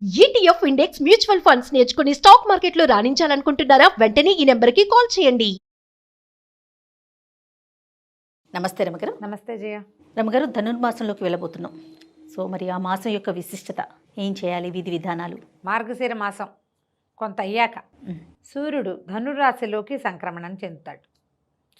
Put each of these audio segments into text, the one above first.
ETF index mutual funds నేర్చుకుని stock మార్కెట్లో రాణించాలనుకుంటున్నారా? వెంటనే ఈ నెంబర్కి కాల్ చేయండి. నమస్తే రమగారు. నమస్తే జయ. రమగారు, ధనుర్మాసంలోకి వెళ్ళబోతున్నాం. సో మరి ఆ మాసం యొక్క విశిష్టత ఏం చేయాలి, విధి విధానాలు? మార్గశిర మాసం కొంత అయ్యాక సూర్యుడు ధనురాశిలోకి సంక్రమణం చెందుతాడు.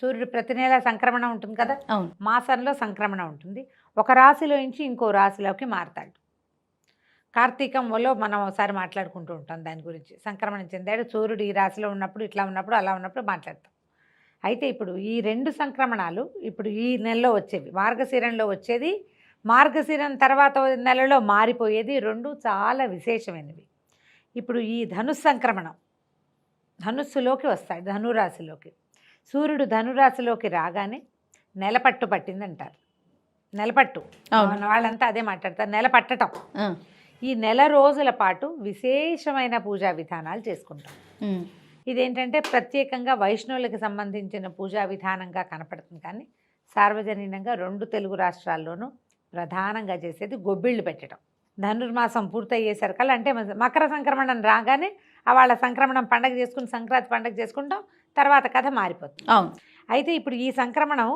సూర్యుడు ప్రతి నెల సంక్రమణ ఉంటుంది కదా, అవును. మాసంలో సంక్రమణ ఉంటుంది. ఒక రాశిలో నుంచి ఇంకో రాశిలోకి మారతాడు. కార్తీకంలో మనం ఒకసారి మాట్లాడుకుంటూ ఉంటాం దాని గురించి. సంక్రమణం చెందాడు సూర్యుడు ఈ రాశిలో ఉన్నప్పుడు, ఇట్లా ఉన్నప్పుడు, అలా ఉన్నప్పుడు మాట్లాడతాం. అయితే ఇప్పుడు ఈ రెండు సంక్రమణాలు ఇప్పుడు ఈ నెలలో వచ్చేవి. మార్గశిరంలో వచ్చేది, మార్గశిరం తర్వాత నెలలో మారిపోయేది, రెండు చాలా విశేషమైనవి. ఇప్పుడు ఈ సంక్రమణం ధనుస్సులోకి వస్తాడు, ధనురాశిలోకి. సూర్యుడు ధనురాశిలోకి రాగానే నెలపట్టు పట్టిందంటారు. నెలపట్టు వాళ్ళంతా అదే మాట్లాడతారు, నెలపట్టడం. ఈ నెల రోజుల పాటు విశేషమైన పూజా విధానాలు చేసుకుంటాం. ఇదేంటంటే ప్రత్యేకంగా వైష్ణవులకు సంబంధించిన పూజా విధానంగా కనపడుతుంది, కానీ సార్వజనీనంగా రెండు తెలుగు రాష్ట్రాల్లోనూ ప్రధానంగా చేసేది గొబ్బిళ్ళు పెట్టడం. ధనుర్మాసం పూర్తయ్యేసరికల్లా, అంటే మకర సంక్రమణం రాగానే వాళ్ళ సంక్రమణం పండగ చేసుకుని సంక్రాంతి పండగ చేసుకుంటాం, తర్వాత కథ మారిపోతుంది. అయితే ఇప్పుడు ఈ సంక్రమణం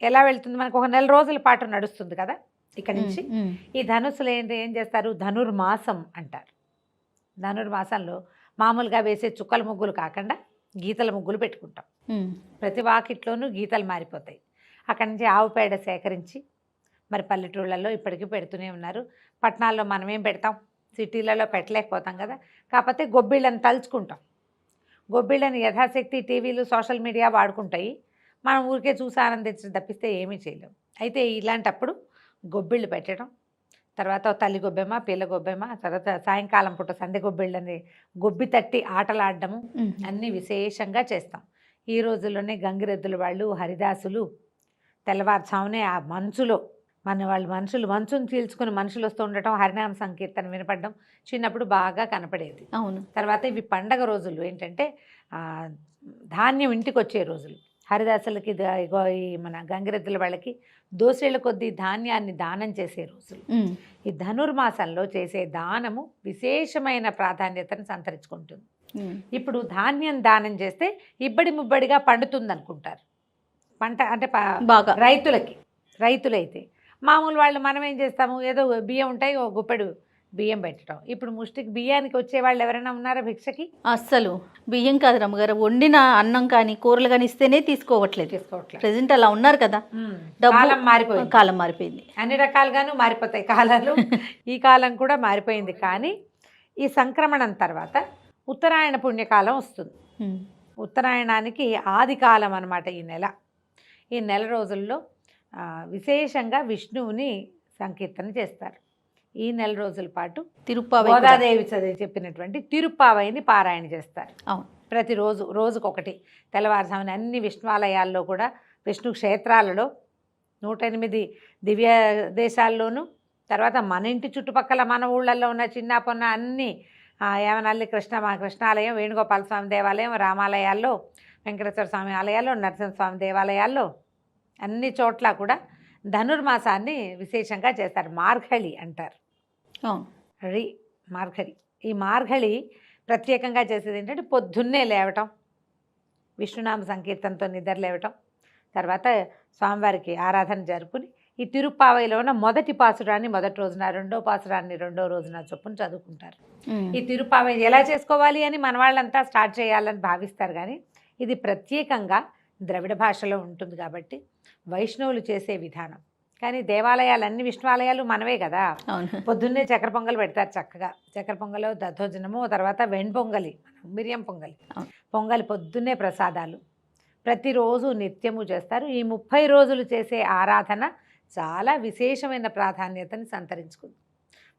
ఎలా వెళ్తుంది, మనకు ఒక నెల రోజుల పాటు నడుస్తుంది కదా. ఇక్కడ నుంచి ఈ ధనుస్సులు ఏం చేస్తారు, ధనుర్మాసం అంటారు. ధనుర్మాసంలో మామూలుగా వేసే చుక్కల ముగ్గులు కాకుండా గీతల ముగ్గులు పెట్టుకుంటాం. ప్రతి వాకిట్లోనూ గీతలు మారిపోతాయి. అక్కడి నుంచి ఆవు పేడ సేకరించి, మరి పల్లెటూళ్ళల్లో ఇప్పటికీ పెడుతూనే ఉన్నారు. పట్టణాల్లో మనమేం పెడతాం, సిటీలలో పెట్టలేకపోతాం కదా. కాకపోతే గొబ్బిళ్ళని తలుచుకుంటాం. గొబ్బిళ్ళని యథాశక్తి టీవీలు సోషల్ మీడియా వాడుకుంటాయి, మనం ఊరికే చూసి ఆనందించడం తప్పిస్తే ఏమీ చేయలేం. అయితే ఇలాంటప్పుడు గొబ్బిళ్ళు పెట్టడం, తర్వాత తల్లి గొబ్బెమ్మ, పిల్ల గొబ్బెమ్మ, తర్వాత సాయంకాలం పూట సందె గొబ్బిళ్ళని గొబ్బి తట్టి ఆటలాడడము అన్నీ విశేషంగా చేస్తాం. ఈ రోజుల్లోనే గంగిరెద్దుల వాళ్ళు, హరిదాసులు తెల్లవారుజామునే ఆ మంచులో వాళ్ళు మంచును చీల్చుకుని మనుషులు వస్తూ ఉండటం, హరినామ సంకీర్తన వినపడడం చిన్నప్పుడు బాగా కనపడేది. అవును. తర్వాత ఇవి పండగ రోజులు, ఏంటంటే ధాన్యం ఇంటికి వచ్చే రోజులు. హరిదాసులకి ఈ మన గంగిరెద్దుల వాళ్ళకి దోసేళ్ల కొద్దీ ధాన్యాన్ని దానం చేసే రోజులు. ఈ ధనుర్మాసంలో చేసే దానము విశేషమైన ప్రాధాన్యతను సంతరించుకుంటుంది. ఇప్పుడు ధాన్యం దానం చేస్తే ఇబ్బడి ముబ్బడిగా పండుతుంది అనుకుంటారు. పంట అంటే బాగా రైతులైతే మామూలు వాళ్ళు మనం ఏం చేస్తాము, ఏదో బియ్యం ఉంటాయి, ఓ గుప్పెడు బియ్యం పెట్టడం. ఇప్పుడు ముష్టికి బియ్యానికి వచ్చే వాళ్ళు ఎవరైనా ఉన్నారా భిక్షకి? అస్సలు బియ్యం కాదు రమ్మగారు, వండిన అన్నం కానీ కూరలు కానీ ఇస్తేనే తీసుకోవట్లేదు. ప్రెజెంట్ అలా ఉన్నారు కదా. కాలం మారిపోయింది, అన్ని రకాలుగాను మారిపోతాయి కాలాలు. ఈ కాలం కూడా మారిపోయింది. కానీ ఈ సంక్రమణం తర్వాత ఉత్తరాయణ పుణ్యకాలం వస్తుంది. ఉత్తరాయణానికి ఆది కాలం అన్నమాట ఈ నెల రోజుల్లో విశేషంగా విష్ణువుని సంకీర్తన చేస్తారు. ఈ నెల రోజుల పాటు గోదాదేవి చెప్పినటువంటి తిరుప్పావైని పారాయణ చేస్తారు. ప్రతిరోజు రోజుకొకటి తెల్లవారుజామున అన్ని విష్ణువాలయాల్లో కూడా, విష్ణు క్షేత్రాలలో 108 దివ్య దేశాల్లోనూ, తర్వాత మన ఇంటి చుట్టుపక్కల మన ఊళ్ళల్లో ఉన్న చిన్న పొన్న అన్ని యావనల్లి కృష్ణాలయం, వేణుగోపాల స్వామి దేవాలయం, రామాలయాల్లో, వెంకటేశ్వర స్వామి ఆలయాల్లో, నరసింహస్వామి దేవాలయాల్లో అన్ని చోట్ల కూడా ధనుర్మాసాన్ని విశేషంగా చేస్తారు. మార్గళి అంటారు. మార్గళి. ఈ మార్గళి ప్రత్యేకంగా చేసేది ఏంటంటే పొద్దున్నే లేవటం, విష్ణునామ సంకీర్తనతో నిద్ర లేవటం, తర్వాత స్వామివారికి ఆరాధన జరుపుని ఈ తిరుప్పావైలో ఉన్న మొదటి పాసురాన్ని మొదటి రోజున, రెండో పాసురాన్ని రెండో రోజున చొప్పున చదువుకుంటారు. ఈ తిరుప్పావై ఎలా చేసుకోవాలి అని మన వాళ్ళంతా స్టార్ట్ చేయాలని భావిస్తారు, కానీ ఇది ప్రత్యేకంగా ద్రవిడ భాషలో ఉంటుంది కాబట్టి వైష్ణవులు చేసే విధానం. కానీ దేవాలయాలు, అన్ని విష్ణువాలయాలు మనవే కదా. పొద్దున్నే చక్కెర పొంగల్ పెడతారు చక్కగా. చక్కెర పొంగలు, దద్దోజనము, తర్వాత వెణ్పొంగలి, మిరియం పొంగలి పొద్దున్నే ప్రసాదాలు ప్రతిరోజు నిత్యము చేస్తారు. ఈ 30 రోజులు చేసే ఆరాధన చాలా విశేషమైన ప్రాధాన్యతని సంతరించుకుంది.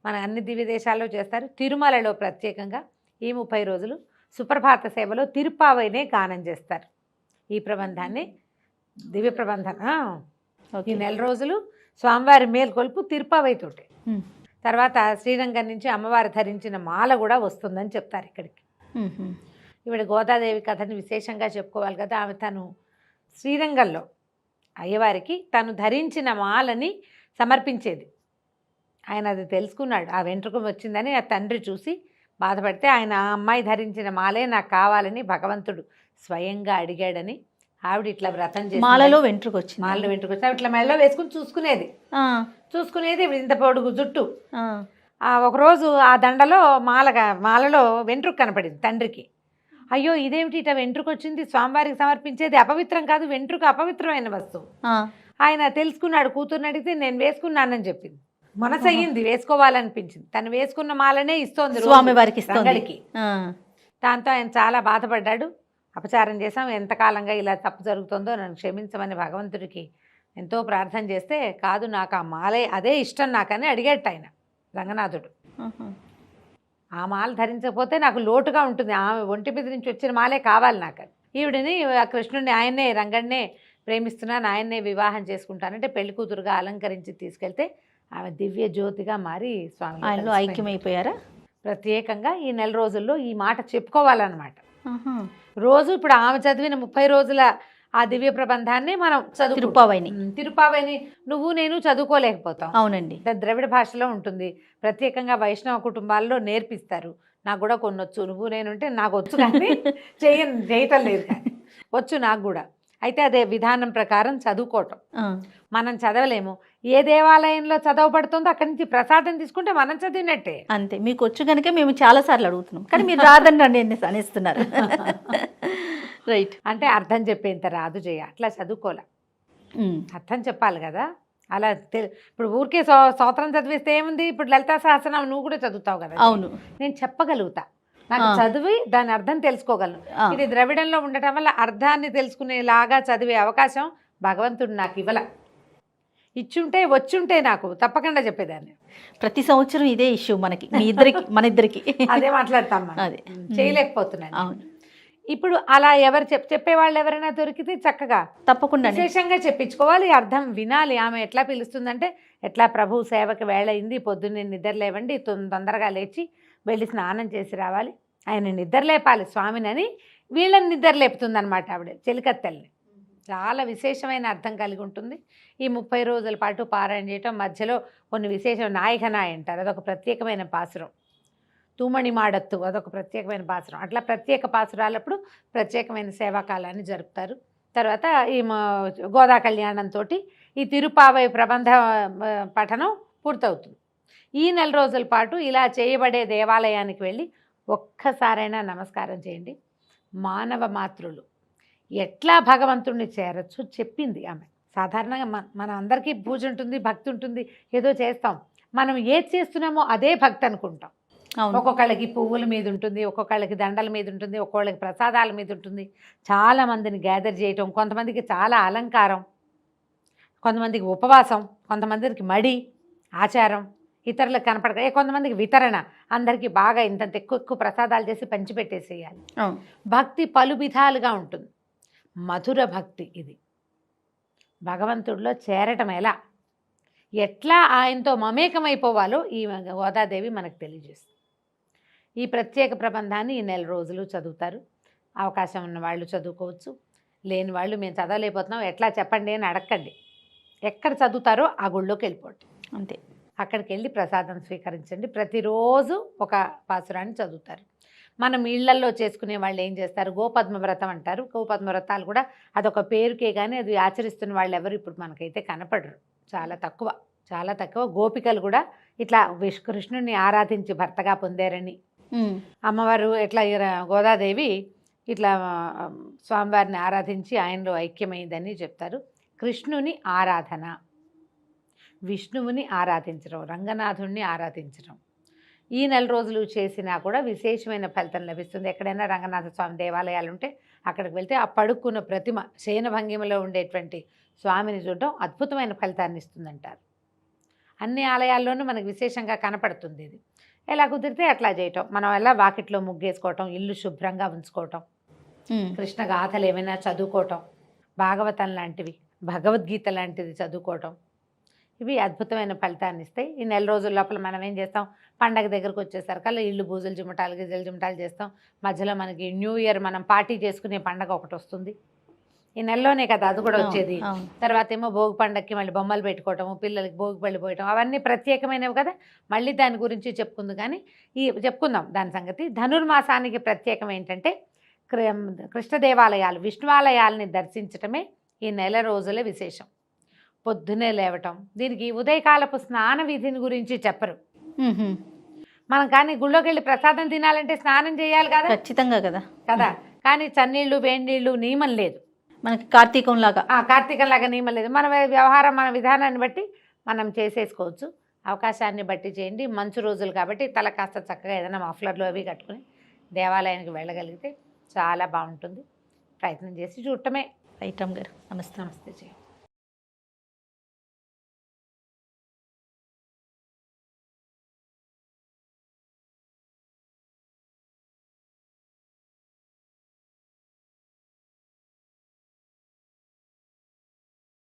మన అన్ని దివ్య దేశాల్లో చేస్తారు. తిరుమలలో ప్రత్యేకంగా ఈ 30 రోజులు సుప్రభాత సేవలో తిరుప్పావైనే గానం చేస్తారు. ఈ ప్రబంధాన్ని దివ్య ప్రబంధన ఈ నెల రోజులు స్వామివారి మేల్కొల్పు తిరుప్పావైతోటే. తర్వాత శ్రీరంగం నుంచి అమ్మవారు ధరించిన మాల కూడా వస్తుందని చెప్తారు ఇక్కడికి. ఇవిడ గోదాదేవి కథని విశేషంగా చెప్పుకోవాలి కదా. ఆమె తను శ్రీరంగంలో అయ్యవారికి తను ధరించిన మాలని సమర్పించేది. ఆయన అది తెలుసుకున్నాడు, ఆ వెంట్రుక వచ్చిందని ఆ తండ్రి చూసి బాధపడితే ఆయన ఆ అమ్మాయి ధరించిన మాలే నాకు కావాలని భగవంతుడు స్వయంగా అడిగాడని ఆవిడ ఇట్లా వ్రతం చేసి మాలలో వెంట్రుక వచ్చింది. మాలలో వెంట్రుక వచ్చి ఇట్లా మెడలో వేసుకుని చూసుకునేది ఇప్పుడు ఇంత పొడుగు జుట్టు. ఒకరోజు ఆ దండలో మాలలో వెంట్రుక కనపడింది తండ్రికి. అయ్యో ఇదేమిటి ఇట్లా వెంట్రుక వచ్చింది, స్వామివారికి సమర్పించేది అపవిత్రం కాదు, వెంట్రుక అపవిత్రమైన వస్తువు. ఆయన తెలుసుకున్నాడు, కూతుర్ని అడిగితే నేను వేసుకున్నానని చెప్పింది. మనసు అయ్యింది, వేసుకోవాలనిపించింది. తను వేసుకున్న మాలనే ఇస్తోంది స్వామివారికి రంగడికి. దాంతో ఆయన చాలా బాధపడ్డాడు. అపచారం చేశాం, ఎంతకాలంగా ఇలా తప్పు జరుగుతుందో నన్ను క్షమించమని భగవంతుడికి ఎంతో ప్రార్థన చేస్తే, కాదు నాకు ఆ మాలే అదే ఇష్టం నాకని అడిగాడు ఆయన రంగనాథుడు. ఆ మాల ధరించకపోతే నాకు లోటుగా ఉంటుంది, ఆమె ఒంటి మీద నుంచి వచ్చిన మాలే కావాలి నాకు. ఈవిడిని ఆ కృష్ణుడిని ఆయన్నే రంగడినే ప్రేమిస్తున్నాను, ఆయన్నే వివాహం చేసుకుంటానంటే పెళ్లి కూతురుగా అలంకరించి తీసుకెళ్తే ఆమె దివ్య జ్యోతిగా మారి స్వామి ఆయనలో ఐక్యమైపోయారా. ప్రత్యేకంగా ఈ నెల రోజుల్లో ఈ మాట చెప్పుకోవాలన్నమాట. రోజు ఇప్పుడు ఆమె చదివిన 30 రోజుల ఆ దివ్య ప్రబంధాన్ని మనం తిరుపావైని నువ్వు నేను చదువుకోలేకపోతాం. అవునండి, ద్రవిడ భాషలో ఉంటుంది, ప్రత్యేకంగా వైష్ణవ కుటుంబాల్లో నేర్పిస్తారు. నాకు కూడా కొన్ని వచ్చు, నువ్వు నేను అంటే నాకు వచ్చు కానీ చేయటం లేదు, కానీ వచ్చు నాకు కూడా. అయితే అదే విధానం ప్రకారం చదువుకోవటం. మనం చదవలేము, ఏ దేవాలయంలో చదవబడుతుందో అక్కడి నుంచి ప్రసాదం తీసుకుంటే మనం చదివినట్టే. అంతే, మీకు వచ్చు కనుక మేము చాలా సార్లు అడుగుతున్నాం, కానీ మీరు రాదని అనేస్తున్నారు. రైట్, అంటే అర్థం చెప్పేంత రాదు జయ, అట్లా చదువుకోలే, అర్థం చెప్పాలి కదా. అలా ఇప్పుడు ఊరికే స్తోత్రం చదివిస్తే ఏముంది, ఇప్పుడు లలితా సహస్రనామం నువ్వు కూడా చదువుతావు కదా. అవును, నేను చెప్పగలుగుతా, నాకు చదివి దాని అర్థం తెలుసుకోగలను. ఇది ద్రవిడంలో ఉండటం వల్ల అర్థాన్ని తెలుసుకునేలాగా చదివే అవకాశం భగవంతుడు నాకు ఇవ్వల. ఇచ్చుంటే వచ్చుంటే నాకు తప్పకుండా చెప్పేదాన్ని. ప్రతి సంవత్సరం ఇదే ఇష్యూ మనకి, మన ఇద్దరికి అదే మాట్లాడతాం, అదే చేయలేకపోతున్నాను. అవును, ఇప్పుడు అలా ఎవరు చెప్పేవాళ్ళు ఎవరైనా దొరికితే చక్కగా తప్పకుండా విశేషంగా చెప్పించుకోవాలి, అర్థం వినాలి. ఆమె ఎట్లా పిలుస్తుందంటే, ఎట్లా ప్రభు సేవకి వేళ అయింది, పొద్దున్నే నిద్ర లేవండి, తొందరగా లేచి వెళ్ళి స్నానం చేసి రావాలి, ఆయన నిద్ర లేపాలి స్వామిని అని వీళ్ళని నిద్ర లేపుతుంది అనమాట ఆవిడ చెలికత్తెల్ని. చాలా విశేషమైన అర్థం కలిగి ఉంటుంది. ఈ 30 రోజుల పాటు పారాయణ చేయటం, మధ్యలో కొన్ని విశేషం నాయకనాయ అంటారు, అదొక ప్రత్యేకమైన పాసురం. తూమణి మాడత్తు అదొక ప్రత్యేకమైన పాసురం. అట్లా ప్రత్యేక పాసురాలప్పుడు ప్రత్యేకమైన సేవాకాలాన్ని జరుపుతారు. తర్వాత ఈ గోదా కళ్యాణంతో ఈ తిరుపావై ప్రబంధ పఠనం పూర్తవుతుంది. ఈ నెల రోజుల పాటు ఇలా చేయబడే దేవాలయానికి వెళ్ళి ఒక్కసారైనా నమస్కారం చేయండి. మానవ మాతృలు ఎట్లా భగవంతుడిని చేరచ్చు చెప్పింది ఆమె. సాధారణంగా మన అందరికీ పూజ ఉంటుంది, భక్తి ఉంటుంది, ఏదో చేస్తాం. మనం ఏది చేస్తున్నామో అదే భక్తి అనుకుంటాం. ఒక్కొక్కళ్ళకి పువ్వుల మీద ఉంటుంది, ఒక్కొక్కళ్ళకి దండల మీద ఉంటుంది, ఒక్కొక్కళ్ళకి ప్రసాదాల మీద ఉంటుంది. చాలామందిని గ్యాదర్ చేయటం, కొంతమందికి చాలా అలంకారం, కొంతమందికి ఉపవాసం, కొంతమందికి మడి ఆచారం, ఇతరులకు కనపడక కొంతమందికి వితరణ, అందరికీ బాగా ఇంతంత ఎక్కువ ప్రసాదాలు చేసి పంచిపెట్టేసేయాలి. భక్తి పలు విధాలుగా ఉంటుంది. మధుర భక్తి ఇది. భగవంతుడిలో చేరటం ఎట్లా ఆయనతో మమేకమైపోవాలో ఈ గోదాదేవి మనకు తెలియజేస్తుంది. ఈ ప్రత్యేక ప్రబంధాన్ని ఈ నెల రోజులు చదువుతారు. అవకాశం ఉన్న వాళ్ళు చదువుకోవచ్చు, లేని వాళ్ళు మేము చదవలేకపోతున్నాం ఎట్లా చెప్పండి అని అడగండి. ఎక్కడ చదువుతారో ఆ గుళ్ళోకి వెళ్ళిపోండి, అంతే. అక్కడికి వెళ్ళి ప్రసాదం స్వీకరించండి. ప్రతిరోజు ఒక పాసురాన్ని చదువుతారు. మనం ఇళ్లల్లో చేసుకునే వాళ్ళు ఏం చేస్తారు, గోపద్మ వ్రతం అంటారు. గోపద్మ వ్రతాలు కూడా అదొక పేరుకే కానీ అది ఆచరిస్తున్న వాళ్ళు ఎవరు ఇప్పుడు మనకైతే కనపడరు, చాలా తక్కువ. గోపికలు కూడా ఇట్లా కృష్ణుడిని ఆరాధించి భర్తగా పొందారని, అమ్మవారు ఎట్లా గోదాదేవి ఇట్లా స్వామివారిని ఆరాధించి ఆయనలో ఐక్యమైందని చెప్తారు. కృష్ణుని ఆరాధన, విష్ణువుని ఆరాధించడం, రంగనాథుణ్ణి ఆరాధించడం ఈ నెల రోజులు చేసినా కూడా విశేషమైన ఫలితం లభిస్తుంది. ఎక్కడైనా రంగనాథ స్వామి దేవాలయాలు ఉంటే అక్కడికి వెళ్తే ఆ పడుకున్న ప్రతిమ శయన భంగిమలో ఉండేటువంటి స్వామిని చూడటం అద్భుతమైన ఫలితాన్ని ఇస్తుందంటారు. అన్ని ఆలయాల్లోనూ మనకు విశేషంగా కనపడుతుంది ఇది. ఎలా కుదిరితే అట్లా చేయటం, మనం ఎలా వాకిట్లో ముగ్గేసుకోవటం, ఇల్లు శుభ్రంగా ఉంచుకోవటం, కృష్ణ గాథలు ఏమైనా చదువుకోవటం, భాగవతం లాంటివి, భగవద్గీత లాంటిది చదువుకోవటం, ఇవి అద్భుతమైన ఫలితాన్ని ఇస్తాయి. ఈ నెల రోజుల లోపల మనం ఏం చేస్తాం, పండగ దగ్గరకు వచ్చేసరికల్లా ఇల్లు బూజులు జిమ్మటాలు గిజలు జిమ్మటాలు చేస్తాం. మధ్యలో మనకి న్యూ ఇయర్ మనం పార్టీ చేసుకునే పండగ ఒకటి వస్తుంది. ఈ నెలలోనే కదా అది కూడా వచ్చేది. అవును. తర్వాత ఏమో భోగి పండక్కి మళ్ళీ బొమ్మలు పెట్టుకోవటము, పిల్లలకి భోగి పళ్ళు పోయటం, అవన్నీ ప్రత్యేకమైనవి కదా. మళ్ళీ దాని గురించి చెప్పుకుంది కానీ చెప్పుకుందాం దాని సంగతి. ధనుర్మాసానికి ప్రత్యేకం ఏంటంటే కృష్ణ దేవాలయాలు, విష్ణువాలయాలని దర్శించటమే ఈ నెల రోజుల విశేషం. పొద్దునే లేవటం, దీనికి ఉదయకాలపు స్నాన విధిని గురించి చెప్పరు. మనం కానీ గుళ్ళోకి వెళ్ళి ప్రసాదం తినాలంటే స్నానం చేయాలి కదా, ఖచ్చితంగా కదా కదా. కానీ చన్నీళ్ళు వేడినీళ్ళు నియమం లేదు మనకి కార్తీకం లాగా. కార్తీకం లాగా నియమం లేదు. మన వ్యవహారం, మన విధానాన్ని బట్టి మనం చేసేసుకోవచ్చు. అవకాశాన్ని బట్టి చేయండి. మంచు రోజులు కాబట్టి తల కాస్త చక్కగా ఏదైనా మఫ్లర్లు అవి కట్టుకుని దేవాలయానికి వెళ్ళగలిగితే చాలా బాగుంటుంది. ప్రయత్నం చేసి చూడటమే. రైట్ అమ్మగారు, నమస్తే. నమస్తే చేయండి.